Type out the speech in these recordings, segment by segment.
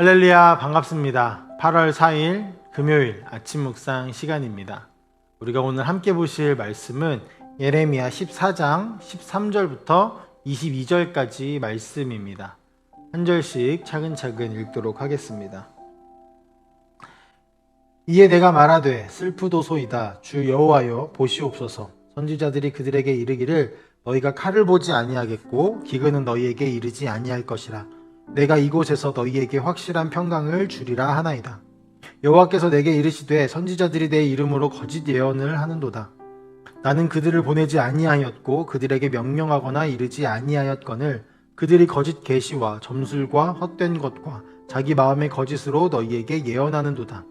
할렐루야, 반갑습니다. 8월 4일 금요일 아침 묵상 시간입니다. 우리가 오늘 함께 보실 말씀은 예레미야 14장 13절부터 22절까지 말씀입니다. 한 절씩 차근차근 읽도록 하겠습니다. 이에 내가 말하되 슬프도소이다. 주 여호와여 보시옵소서. 선지자들이 그들에게 이르기를 너희가 칼을 보지 아니하겠고 기근은 너희에게 이르지 아니할 것이라. 내가 이곳에서 너희에게 확실한 평강을 주리라 하나이다. 여호와께서 내게 이르시되 선지자들이 내 이름으로 거짓 예언을 하는도다. 나는 그들을 보내지 아니하였고 그들에게 명령하거나 이르지 아니하였거늘 그들이 거짓 계시와 점술과 헛된 것과 자기 마음의 거짓으로 너희에게 예언하는도다.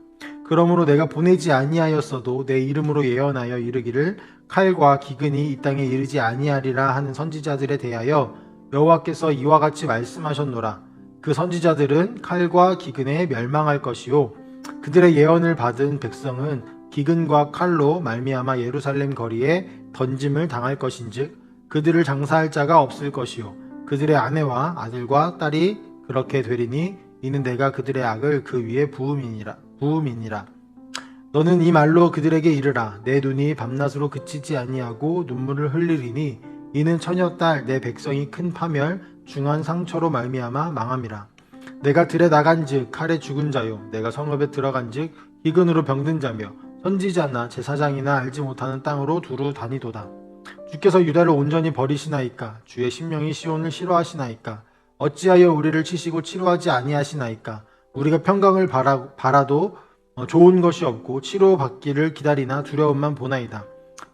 그러므로 내가 보내지 아니하였어도 내 이름으로 예언하여 이르기를 칼과 기근이 이 땅에 이르지 아니하리라 하는 선지자들에 대하여 여호와께서 이와 같이 말씀하셨노라. 그 선지자들은 칼과 기근에 멸망할 것이요 그들의 예언을 받은 백성은 기근과 칼로 말미암아 예루살렘 거리에 던짐을 당할 것인즉 그들을 장사할 자가 없을 것이요 그들의 아내와 아들과 딸이 그렇게 되리니 이는 내가 그들의 악을 그 위에 부음이니라. 너는 이 말로 그들에게 이르라. 내 눈이 밤낮으로 그치지 아니하고 눈물을 흘리리니 이는 처녀 딸 내 백성이 큰 파멸 중한 상처로 말미암아 망함이라. 내가 들에 나간즉 칼에 죽은 자요 내가 성읍에 들어간즉 기근으로 병든 자며 선지자나 제사장이나 알지 못하는 땅으로 두루 다니도다. 주께서 유다를 온전히 버리시나이까? 주의 심령이 시온을 싫어하시나이까? 어찌하여 우리를 치시고 치료하지 아니하시나이까? 우리가 평강을 바라도 좋은 것이 없고 치료받기를 기다리나 두려움만 보나이다.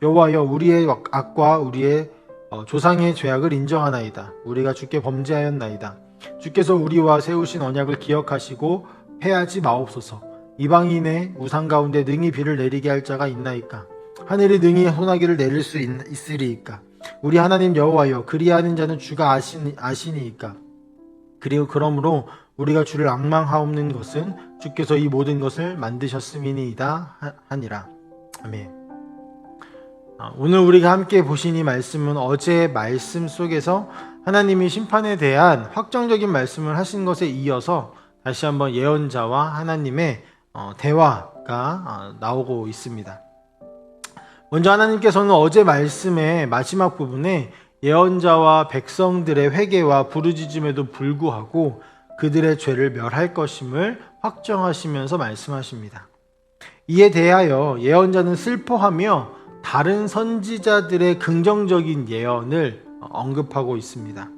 여호와여 우리의 악과 우리의 조상의 죄악을 인정하나이다. 우리가 주께 범죄하였나이다. 주께서 우리와 세우신 언약을 기억하시고 패하지 마옵소서. 이방인의 우상 가운데 능히 비를 내리게 할 자가 있나이까? 하늘이 능히 소나기를 내릴 수 있으리이까? 우리 하나님 여호와여 그리하는 자는 주가 아시니이까? 그리고 그러므로 우리가 주를 앙망하옵는 것은 주께서 이 모든 것을 만드셨음이니이다 하니라. 아멘. 오늘 우리가 함께 보신 이 말씀은 어제의 말씀 속에서 하나님이 심판에 대한 확정적인 말씀을 하신 것에 이어서 다시 한번 예언자와 하나님의 대화가 나오고 있습니다. 먼저 하나님께서는 어제 말씀의 마지막 부분에 예언자와 백성들의 회개와 부르짖음에도 불구하고 그들의 죄를 멸할 것임을 확정하시면서 말씀하십니다. 이에 대하여 예언자는 슬퍼하며 다른 선지자들의 긍정적인 예언을 언급하고 있습니다.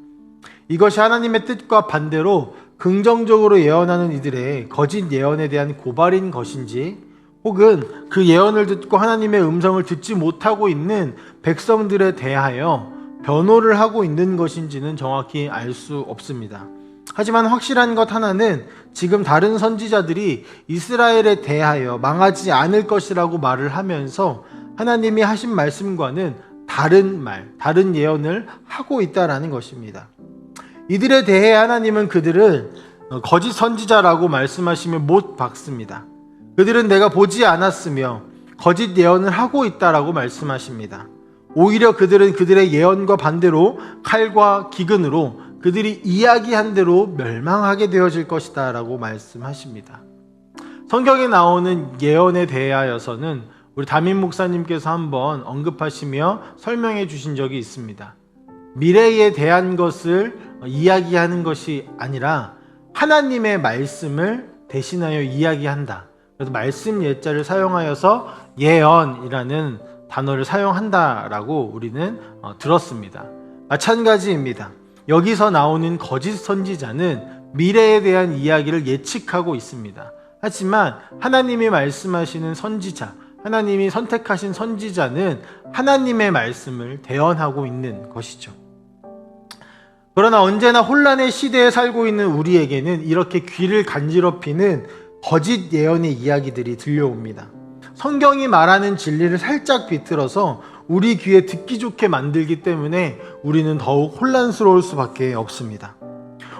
이것이 하나님의 뜻과 반대로 긍정적으로 예언하는 이들의 거짓 예언에 대한 고발인 것인지 혹은 그 예언을 듣고 하나님의 음성을 듣지 못하고 있는 백성들에 대하여 변호를 하고 있는 것인지는 정확히 알 수 없습니다. 하지만 확실한 것 하나는 지금 다른 선지자들이 이스라엘에 대하여 망하지 않을 것이라고 말을 하면서 하나님이 하신 말씀과는 다른 예언을 하고 있다라는 것입니다. 이들에 대해 하나님은 그들을 거짓 선지자라고 말씀하시며 못 박습니다. 그들은 내가 보지 않았으며 거짓 예언을 하고 있다라고 말씀하십니다. 오히려 그들은 그들의 예언과 반대로 칼과 기근으로 그들이 이야기한 대로 멸망하게 되어질 것이다 라고 말씀하십니다. 성경에 나오는 예언에 대하여서는 우리 담임 목사님께서 한번 언급하시며 설명해 주신 적이 있습니다. 미래에 대한 것을 이야기하는 것이 아니라 하나님의 말씀을 대신하여 이야기한다. 그래서 말씀 예자를 사용하여서 예언이라는 단어를 사용한다라고 우리는 들었습니다. 마찬가지입니다. 여기서 나오는 거짓 선지자는 미래에 대한 이야기를 예측하고 있습니다. 하지만 하나님이 말씀하시는 선지자, 하나님이 선택하신 선지자는 하나님의 말씀을 대언하고 있는 것이죠. 그러나 언제나 혼란의 시대에 살고 있는 우리에게는 이렇게 귀를 간지럽히는 거짓 예언의 이야기들이 들려옵니다. 성경이 말하는 진리를 살짝 비틀어서 우리 귀에 듣기 좋게 만들기 때문에 우리는 더욱 혼란스러울 수밖에 없습니다.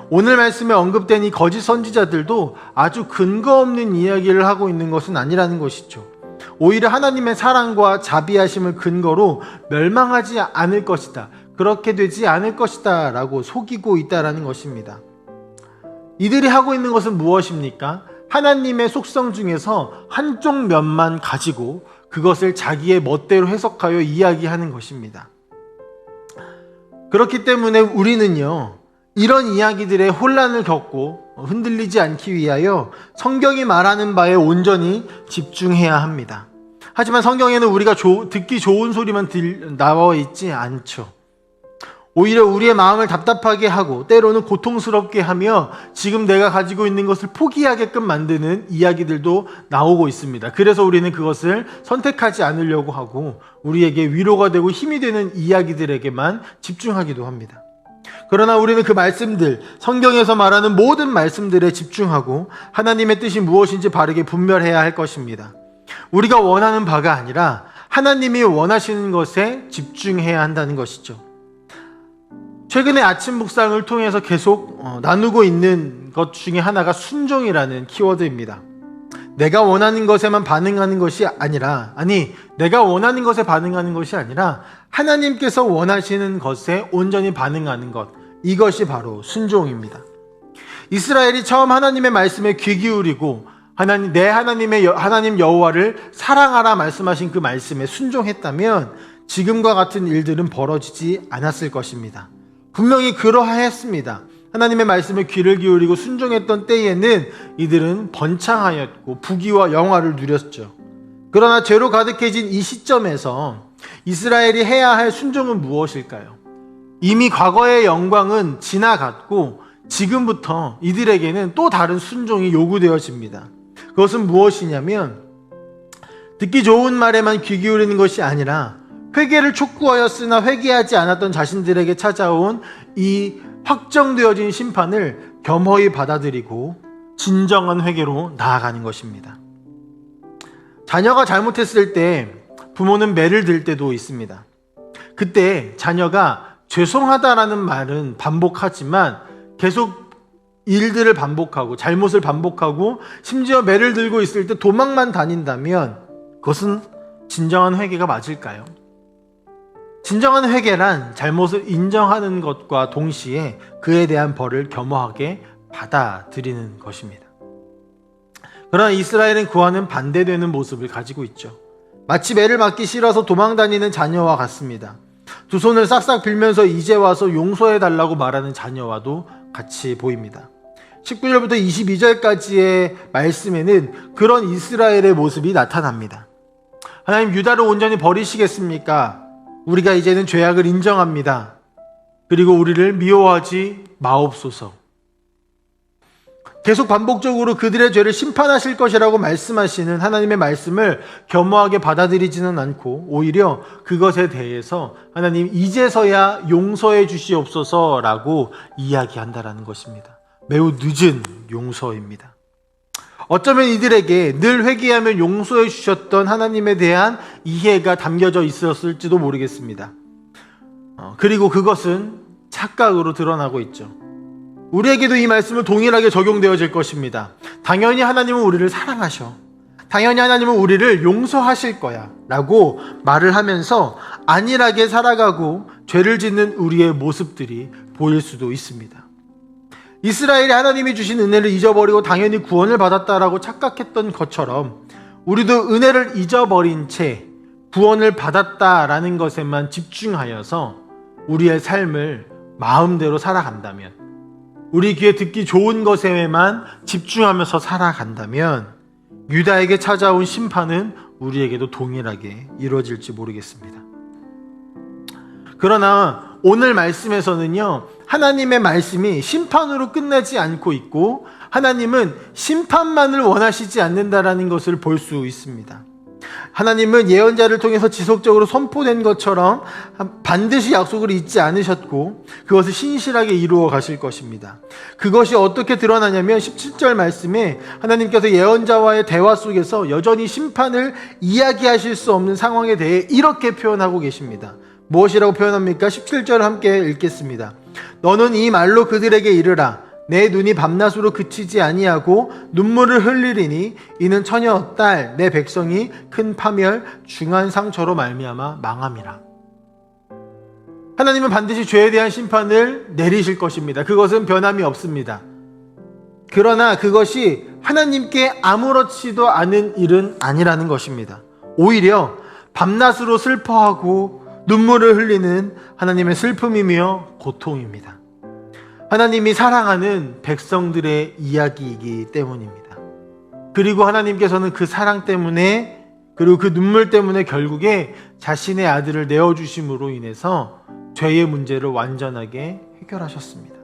오늘 말씀에 언급된 이 거짓 선지자들도 아주 근거 없는 이야기를 하고 있는 것은 아니라는 것이죠. 오히려 하나님의 사랑과 자비하심을 근거로 멸망하지 않을 것이다, 그렇게 되지 않을 것이다 라고 속이고 있다라는 것입니다. 이들이 하고 있는 것은 무엇입니까? 하나님의 속성 중에서 한쪽 면만 가지고 그것을 자기의 멋대로 해석하여 이야기하는 것입니다. 그렇기 때문에 우리는요, 이런 이야기들의 혼란을 겪고 흔들리지 않기 위하여 성경이 말하는 바에 온전히 집중해야 합니다. 하지만 성경에는 우리가 듣기 좋은 소리만 나와 있지 않죠. 오히려 우리의 마음을 답답하게 하고 때로는 고통스럽게 하며 지금 내가 가지고 있는 것을 포기하게끔 만드는 이야기들도 나오고 있습니다. 그래서 우리는 그것을 선택하지 않으려고 하고 우리에게 위로가 되고 힘이 되는 이야기들에게만 집중하기도 합니다. 그러나 우리는 그 말씀들, 성경에서 말하는 모든 말씀들에 집중하고 하나님의 뜻이 무엇인지 바르게 분별해야 할 것입니다. 우리가 원하는 바가 아니라 하나님이 원하시는 것에 집중해야 한다는 것이죠. 최근에 아침 묵상을 통해서 계속 나누고 있는 것 중에 하나가 순종이라는 키워드입니다. 내가 원하는 것에만 반응하는 것이 아니라, 내가 원하는 것에 반응하는 것이 아니라 하나님께서 원하시는 것에 온전히 반응하는 것, 이것이 바로 순종입니다. 이스라엘이 처음 하나님의 말씀에 귀 기울이고 하나님 여호와를 사랑하라 말씀하신 그 말씀에 순종했다면 지금과 같은 일들은 벌어지지 않았을 것입니다. 분명히 그러하였습니다. 하나님의 말씀에 귀를 기울이고 순종했던 때에는 이들은 번창하였고 부귀와 영화를 누렸죠. 그러나 죄로 가득해진 이 시점에서 이스라엘이 해야 할 순종은 무엇일까요? 이미 과거의 영광은 지나갔고 지금부터 이들에게는 또 다른 순종이 요구되어집니다. 그것은 무엇이냐면 듣기 좋은 말에만 귀 기울이는 것이 아니라 회개를 촉구하였으나 회개하지 않았던 자신들에게 찾아온 이 확정되어진 심판을 겸허히 받아들이고 진정한 회개로 나아가는 것입니다. 자녀가 잘못했을 때 부모는 매를 들 때도 있습니다. 그때 자녀가 죄송하다라는 말은 반복하지만 계속 일들을 반복하고 잘못을 반복하고 심지어 매를 들고 있을 때 도망만 다닌다면 그것은 진정한 회개가 맞을까요? 진정한 회개란 잘못을 인정하는 것과 동시에 그에 대한 벌을 겸허하게 받아들이는 것입니다. 그러나 이스라엘은 그와는 반대되는 모습을 가지고 있죠. 마치 매를 맞기 싫어서 도망다니는 자녀와 같습니다. 두 손을 싹싹 빌면서 이제 와서 용서해달라고 말하는 자녀와도 같이 보입니다. 19절부터 22절까지의 말씀에는 그런 이스라엘의 모습이 나타납니다. 하나님, 유다를 온전히 버리시겠습니까? 우리가 이제는 죄악을 인정합니다. 그리고 우리를 미워하지 마옵소서. 계속 반복적으로 그들의 죄를 심판하실 것이라고 말씀하시는 하나님의 말씀을 겸허하게 받아들이지는 않고 오히려 그것에 대해서 하나님 이제서야 용서해 주시옵소서라고 이야기한다라는 것입니다. 매우 늦은 용서입니다. 어쩌면 이들에게 늘 회개하면 용서해 주셨던 하나님에 대한 이해가 담겨져 있었을지도 모르겠습니다. 그리고 그것은 착각으로 드러나고 있죠. 우리에게도 이 말씀은 동일하게 적용되어질 것입니다. 당연히 하나님은 우리를 사랑하셔. 당연히 하나님은 우리를 용서하실 거야 라고 말을 하면서 안일하게 살아가고 죄를 짓는 우리의 모습들이 보일 수도 있습니다. 이스라엘이 하나님이 주신 은혜를 잊어버리고 당연히 구원을 받았다라고 착각했던 것처럼 우리도 은혜를 잊어버린 채 구원을 받았다라는 것에만 집중하여서 우리의 삶을 마음대로 살아간다면, 우리 귀에 듣기 좋은 것에만 집중하면서 살아간다면 유다에게 찾아온 심판은 우리에게도 동일하게 이루어질지 모르겠습니다. 그러나 오늘 말씀에서는요, 하나님의 말씀이 심판으로 끝나지 않고 있고 하나님은 심판만을 원하시지 않는다라는 것을 볼 수 있습니다. 하나님은 예언자를 통해서 지속적으로 선포된 것처럼 반드시 약속을 잊지 않으셨고 그것을 신실하게 이루어 가실 것입니다. 그것이 어떻게 드러나냐면 17절 말씀에 하나님께서 예언자와의 대화 속에서 여전히 심판을 이야기하실 수 없는 상황에 대해 이렇게 표현하고 계십니다. 무엇이라고 표현합니까? 17절 함께 읽겠습니다. 너는 이 말로 그들에게 이르라. 내 눈이 밤낮으로 그치지 아니하고 눈물을 흘리리니 이는 처녀 딸 내 백성이 큰 파멸 중한 상처로 말미암아 망함이라. 하나님은 반드시 죄에 대한 심판을 내리실 것입니다. 그것은 변함이 없습니다. 그러나 그것이 하나님께 아무렇지도 않은 일은 아니라는 것입니다. 오히려 밤낮으로 슬퍼하고 눈물을 흘리는 하나님의 슬픔이며 고통입니다. 하나님이 사랑하는 백성들의 이야기이기 때문입니다. 그리고 하나님께서는 그 사랑 때문에, 그리고 그 눈물 때문에 결국에 자신의 아들을 내어주심으로 인해서 죄의 문제를 완전하게 해결하셨습니다.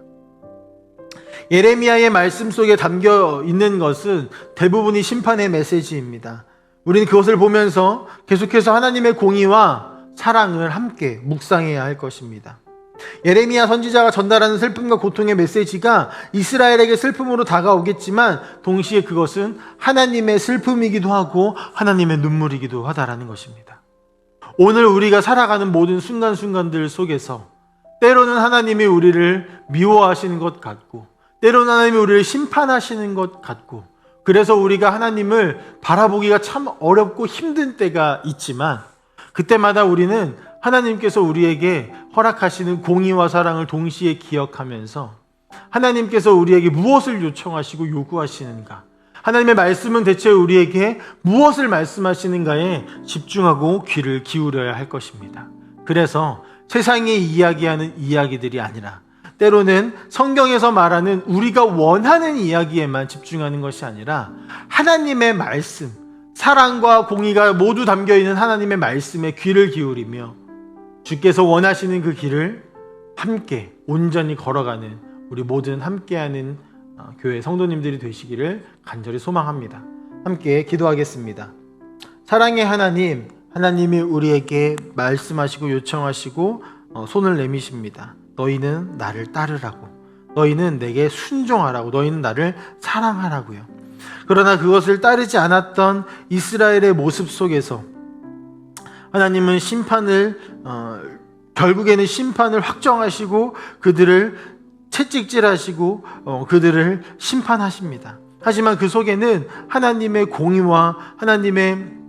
예레미야의 말씀 속에 담겨 있는 것은 대부분이 심판의 메시지입니다. 우리는 그것을 보면서 계속해서 하나님의 공의와 사랑을 함께 묵상해야 할 것입니다. 예레미야 선지자가 전달하는 슬픔과 고통의 메시지가 이스라엘에게 슬픔으로 다가오겠지만 동시에 그것은 하나님의 슬픔이기도 하고 하나님의 눈물이기도 하다라는 것입니다. 오늘 우리가 살아가는 모든 순간순간들 속에서 때로는 하나님이 우리를 미워하시는 것 같고, 때로는 하나님이 우리를 심판하시는 것 같고, 그래서 우리가 하나님을 바라보기가 참 어렵고 힘든 때가 있지만, 그때마다 우리는 하나님께서 우리에게 허락하시는 공의와 사랑을 동시에 기억하면서 하나님께서 우리에게 무엇을 요청하시고 요구하시는가, 하나님의 말씀은 대체 우리에게 무엇을 말씀하시는가에 집중하고 귀를 기울여야 할 것입니다. 그래서 세상이 이야기하는 이야기들이 아니라 때로는 성경에서 말하는 우리가 원하는 이야기에만 집중하는 것이 아니라 하나님의 말씀, 사랑과 공의가 모두 담겨있는 하나님의 말씀에 귀를 기울이며 주께서 원하시는 그 길을 함께 온전히 걸어가는 우리 모든 함께하는 교회 성도님들이 되시기를 간절히 소망합니다. 함께 기도하겠습니다. 사랑의 하나님, 하나님이 우리에게 말씀하시고 요청하시고 손을 내미십니다. 너희는 나를 따르라고, 너희는 내게 순종하라고, 너희는 나를 사랑하라고요. 그러나 그것을 따르지 않았던 이스라엘의 모습 속에서 하나님은 결국에는 심판을 확정하시고 그들을 채찍질하시고 그들을 심판하십니다. 하지만 그 속에는 하나님의 공의와 하나님의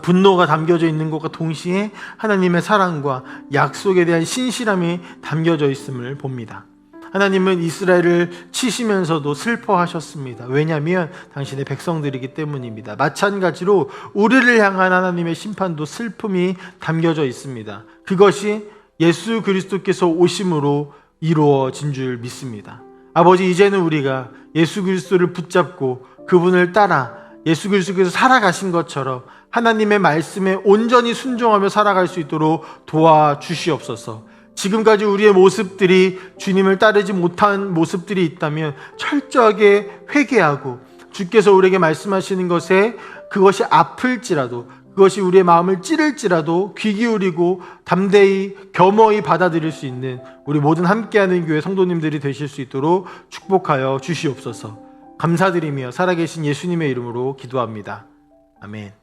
분노가 담겨져 있는 것과 동시에 하나님의 사랑과 약속에 대한 신실함이 담겨져 있음을 봅니다. 하나님은 이스라엘을 치시면서도 슬퍼하셨습니다. 왜냐하면 당신의 백성들이기 때문입니다. 마찬가지로 우리를 향한 하나님의 심판도 슬픔이 담겨져 있습니다. 그것이 예수 그리스도께서 오심으로 이루어진 줄 믿습니다. 아버지, 이제는 우리가 예수 그리스도를 붙잡고 그분을 따라 예수 그리스도께서 살아가신 것처럼 하나님의 말씀에 온전히 순종하며 살아갈 수 있도록 도와주시옵소서. 지금까지 우리의 모습들이 주님을 따르지 못한 모습들이 있다면 철저하게 회개하고 주께서 우리에게 말씀하시는 것에 그것이 아플지라도, 그것이 우리의 마음을 찌를지라도 귀 기울이고 담대히 겸허히 받아들일 수 있는 우리 모든 함께하는 교회 성도님들이 되실 수 있도록 축복하여 주시옵소서. 감사드리며 살아계신 예수님의 이름으로 기도합니다. 아멘.